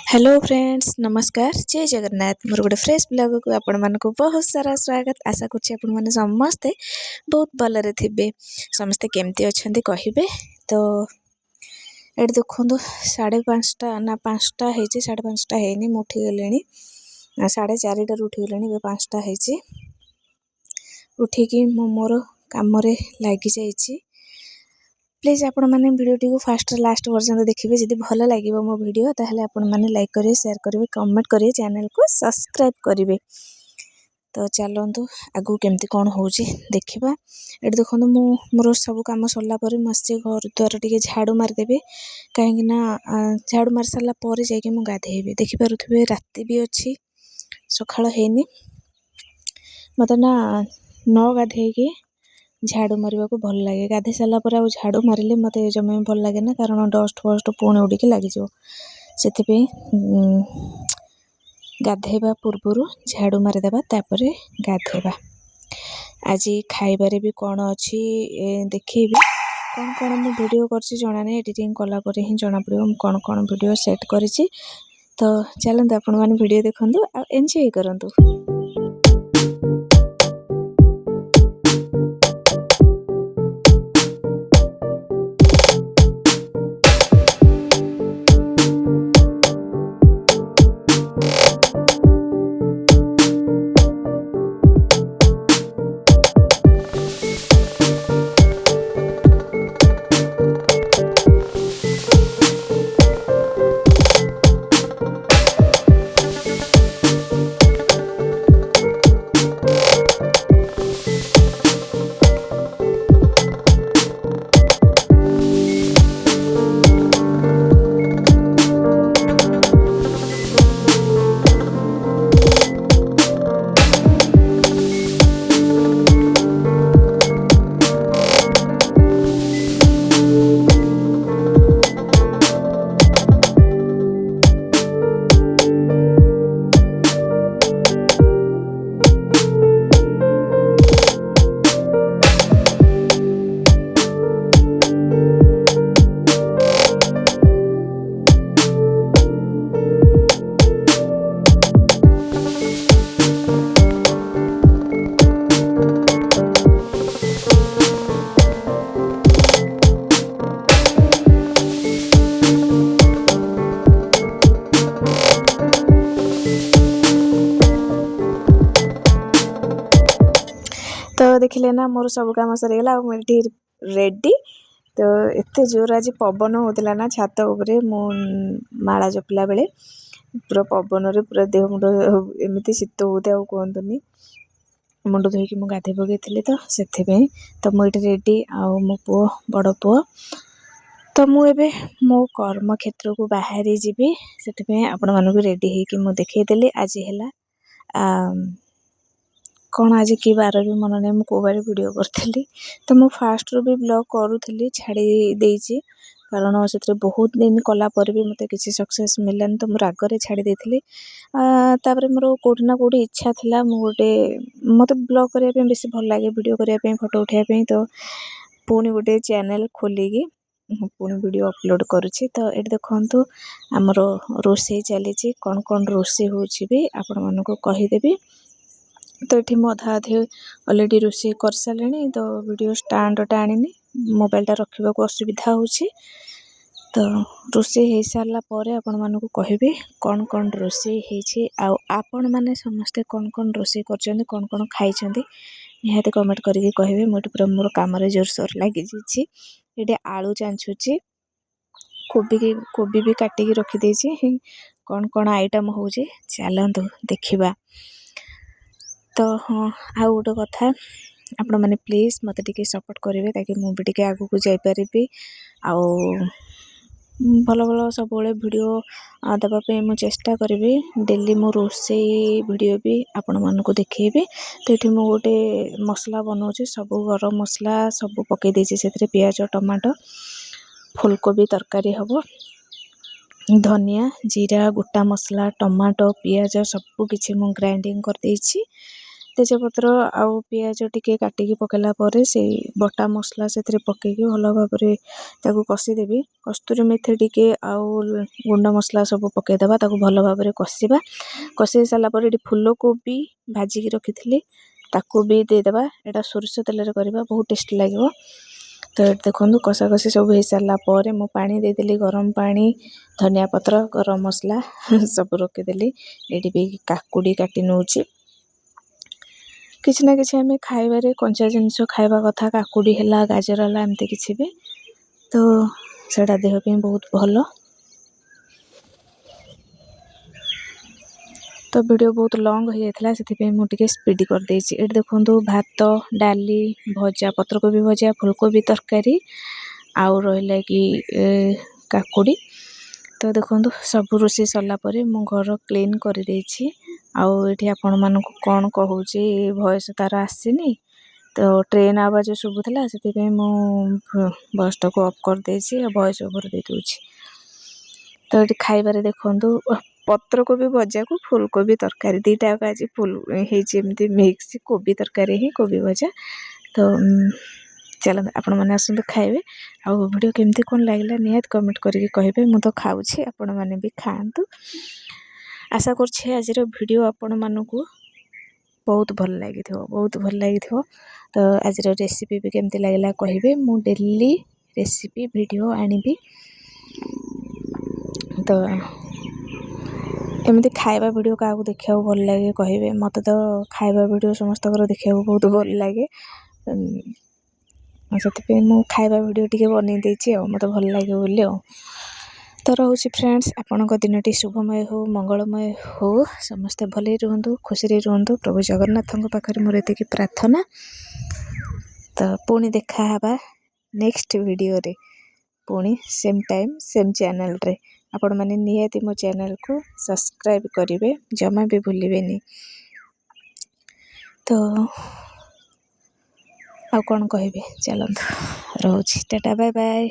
Hello friends नमस्कार जय जगन्नाथ मोर गोटे फ्रेश ब्लॉग को आपण मानक बहुत सारा स्वागत आशा करछि आपण माने समस्ते बहुत भलरे थिबे समस्ते केमती अछंती कहिबे। तो एट देखो 5:30 ना 5टा हेछि 5:30 हेनी मु उठी गलेनी 4:30 उठी गलेनी 5टा हेछि उठिकी मु मोर काम रे लागि जाइछि। प्लीज आपण माने वीडियो को फास्ट लास्ट पर्यंत देखिए जदि भल लगे मो वीडियो ताहले आपण माने लाइक करिए शेयर करिए कमेंट करिए चैनल को सब्सक्राइब करिए। तो चलतु आगु केमती कौन होउची देखिबा। एट देखो मु मोर सब काम सरला पर मस्ती घर द्वार टिके झाड़ू मारदेबे कहीं ना झाड़ू मार सारा पर जाके मु गाधेबे। देखि पारुथबे राति भी अच्छी सखाळ हेनी मत ना न गाधेकी झाड़ू मारिबा को भल लगे। गाधे सारा पर आ झाड़ू मारिले मते जमे भल लगे ना कारण डस्ट फस्ट पुणी उड़िकी लगी जो सेथिपे गाधेबा पूर्वरु झाड़ू मारिदेबा तापरे गाधेबा। आज खाइबारे भी कौन अच्छी देखिए कौन कौन मु वीडियो करछि जना नै एडिटिंग कला पर ही जना पड़िबो कौन कौन वीडियो सेट करिछि। तो चलंतु आपण माने वीडियो देखंतु आ एन्जॉय करंतु। तो देखिले ना मोर सब काम सरीगला मुझे रेडी। तो एते जोर आज पवन होता ना छात उपरे मु माला जपला बेले पूरा पवन रे पूरा देह मुंड एमती शीत होता कहतुनि मुंड धोईकी मु गाधे पकई तो से तो मुझे रेडी आउ मो पुओ बड़ पुओ तो मुझे मो कर्म क्षेत्र को बाहरी जीवी से आपण मानक रेडी होगी मु देखईदेली। आज है कौन आज कि बार भी मन नहीं मुझे बार वीडियो करी तो मु फास्ट रू भी ब्लॉग करूली छाड़ी देइछि कारण से बहुत दिन कला पर भी मते किसी सक्सेस मिलानी तो मोर आगे छाड़ी देइथिली। तापर मोर कोठी ना कोठी इच्छा थिला मु गोटे मते ब्लॉग करिया पे बेसी भल लागे वीडियो करिया पे फोटो उठाइया पे तो पुणी गोटे चैनल खोलिकी पुणी वीडियो अपलोड करुछि। तो ये देखंतु हमरो रोषे चली कौन कौन रोषे होछि भी आपण मानको कहिदेबी। तो ये अधा अधे अलरेडी रोषे कर सारे तो वीडियो स्टाण्डटा आनी मोबाइलटा रखा असुविधा होछि। तो रोषे हो सारा पर आपण मानक कहबी कौन कौन रोषे होछि आपण माने समस्ते कौन कौन रोषे करछन्ती कौन कौन खाइछन्ती निहाती कमेंट करके कहबे। मुझे पूरा मोर काम रे जोरसोर लगी जाइछि। ये आलू चांछुछि कोबी भी काटिकी रखी देछि कौन कौन आइटम होछि चलंतु देखिबा। तो हाँ आउ गोटे कथा आपण मैंने प्लीज मत टिके सपोर्ट करेंगे ताकि मु भी टिके आगू को जापर आउ भल भल सब वीडियो देवाई मु चेष्टा करी डेली मो रोषे वीडियो भी आपण मानक देखी। तो ये मु गोटे मसला बनाऊँ सब गरम मसला सब पकई देछि से पियाज टमाटो फुलकोबी तरकारी हम धनिया जीरा गोटा मसला टमाटो पियाज सब किछि मु ग्राइंडिंग कर देछि। ତେଜପତ୍ର ଆଉ ପିଆଜ ଟିକେ କାଟିକି ପକାଇଲା ପରେ ସେଇ ବଟା ମସଲା ସେଥିରେ ପକାଇକି ଭଲ ଭାବରେ ତାକୁ କଷିଦେବି। କସ୍ତୁରୀ ମେଥି ଟିକେ ଆଉ ଗୁଣ୍ଡ ମସଲା ସବୁ ପକାଇଦେବା, ତାକୁ ଭଲ ଭାବରେ କଷିବା। କଷି ସାରିଲା ପରେ ଏଠି ଫୁଲକୋବି ଭାଜିକି ରଖିଥିଲି ତାକୁ ବି ଦେଇଦେବା। ଏଇଟା ସୋରିଷ ତେଲରେ କରିବା, ବହୁତ ଟେଷ୍ଟି ଲାଗିବ। ତ ଏଠି ଦେଖନ୍ତୁ କଷାକଷି ସବୁ ହେଇସାରିଲା ପରେ ମୁଁ ପାଣି ଦେଇଦେଲି, ଗରମ ପାଣି, ଧନିଆ ପତ୍ର, ଗରମ ମସଲା ସବୁ ରଖିଦେଲି। ଏଠି ବି କାକୁଡ଼ି କାଟି ନେଉଛି। କିଛି ନା କିଛି ଆମେ ଖାଇବାରେ କଞ୍ଚା ଜିନିଷ ଖାଇବା କଥା, କାକୁଡ଼ି ହେଲା, ଗାଜର ହେଲା, ଏମିତି କିଛି ବି, ତ ସେଇଟା ଦେହ ପାଇଁ ବହୁତ ଭଲ। ତ ଭିଡ଼ିଓ ବହୁତ ଲଙ୍ଗ ହୋଇଯାଇଥିଲା, ସେଥିପାଇଁ ମୁଁ ଟିକେ ସ୍ପିଡ଼ କରିଦେଇଛି। ଏଠି ଦେଖନ୍ତୁ ଭାତ, ଡାଲି, ଭଜା, ପତ୍ରକୋବି ଭଜା, ଫୁଲକୋବି ତରକାରୀ, ଆଉ ରହିଲା କି କାକୁଡ଼ି। ତ ଦେଖନ୍ତୁ ସବୁ ରୋଷେଇ ସରିଲା ପରେ ମୁଁ ଘର କ୍ଲିନ୍ କରିଦେଇଛି। ଆଉ ଏଠି ଆପଣମାନଙ୍କୁ କ'ଣ କହୁଛି, ଭଏସ୍ ତା'ର ଆସିନି, ତ ଟ୍ରେନ୍ ଆବାଜ ଶୁଭୁଥିଲା, ସେଥିପାଇଁ ମୁଁ ଭଏସ୍ଟାକୁ ଅଫ୍ କରିଦେଇଛି ଆଉ ଭଏସ୍ ଓଭର୍ ଦେଇଦେଉଛି। ତ ଏଠି ଖାଇବାରେ ଦେଖନ୍ତୁ ପତ୍ରକୋବି ଭଜାକୁ ଫୁଲକୋବି ତରକାରୀ, ଦୁଇଟା ଆଜି ହେଇଛି ଏମିତି ମିକ୍ସ, କୋବି ତରକାରୀ ହିଁ କୋବି ଭଜା। ତ ଚାଲନ୍ତୁ ଆପଣମାନେ ଆସନ୍ତୁ ଖାଇବେ। ଆଉ ଭିଡ଼ିଓ କେମିତି କ'ଣ ଲାଗିଲା ନିହାତି କମେଣ୍ଟ କରିକି କହିବେ। ମୁଁ ତ ଖାଉଛି, ଆପଣମାନେ ବି ଖାଆନ୍ତୁ। ଆଶା କରୁଛି ଆଜିର ଭିଡ଼ିଓ ଆପଣମାନଙ୍କୁ ବହୁତ ଭଲ ଲାଗିଥିବ। ତ ଆଜିର ରେସିପି ବି କେମିତି ଲାଗିଲା କହିବେ। ମୁଁ ଡେଲି ରେସିପି ଭିଡ଼ିଓ ଆଣିବି। ତ ଏମିତି ଖାଇବା ଭିଡ଼ିଓ କାହାକୁ ଦେଖିବାକୁ ଭଲ ଲାଗେ କହିବେ। ମୋତେ ତ ଖାଇବା ଭିଡ଼ିଓ ସମସ୍ତଙ୍କର ଦେଖିବାକୁ ବହୁତ ଭଲ ଲାଗେ, ସେଥିପାଇଁ ମୁଁ ଖାଇବା ଭିଡ଼ିଓ ଟିକେ ବନେଇ ଦେଇଛି ଆଉ, ମୋତେ ଭଲ ଲାଗେ ବୋଲି ଆଉ। ତ ରହୁଛି ଫ୍ରେଣ୍ଡସ୍, ଆପଣଙ୍କ ଦିନଟି ଶୁଭମୟ ହେଉ, ମଙ୍ଗଳମୟ ହେଉ, ସମସ୍ତେ ଭଲରେ ରୁହନ୍ତୁ, ଖୁସିରେ ରୁହନ୍ତୁ। ପ୍ରଭୁ ଜଗନ୍ନାଥଙ୍କ ପାଖରେ ମୋର ଏତିକି ପ୍ରାର୍ଥନା। ତ ପୁଣି ଦେଖା ହେବା ନେକ୍ସଟ ଭିଡ଼ିଓରେ, ପୁଣି ସେମ୍ ଟାଇମ୍ ସେମ୍ ଚ୍ୟାନେଲ୍ରେ। ଆପଣମାନେ ନିହାତି ମୋ ଚ୍ୟାନେଲ୍କୁ ସବସ୍କ୍ରାଇବ୍ କରିବେ, ଜମା ବି ଭୁଲିବେନି। ତ ଆଉ କ'ଣ କହିବି, ଚାଲନ୍ତୁ ରହୁଛି, ଟାଟା ବାଏ ବାଏ।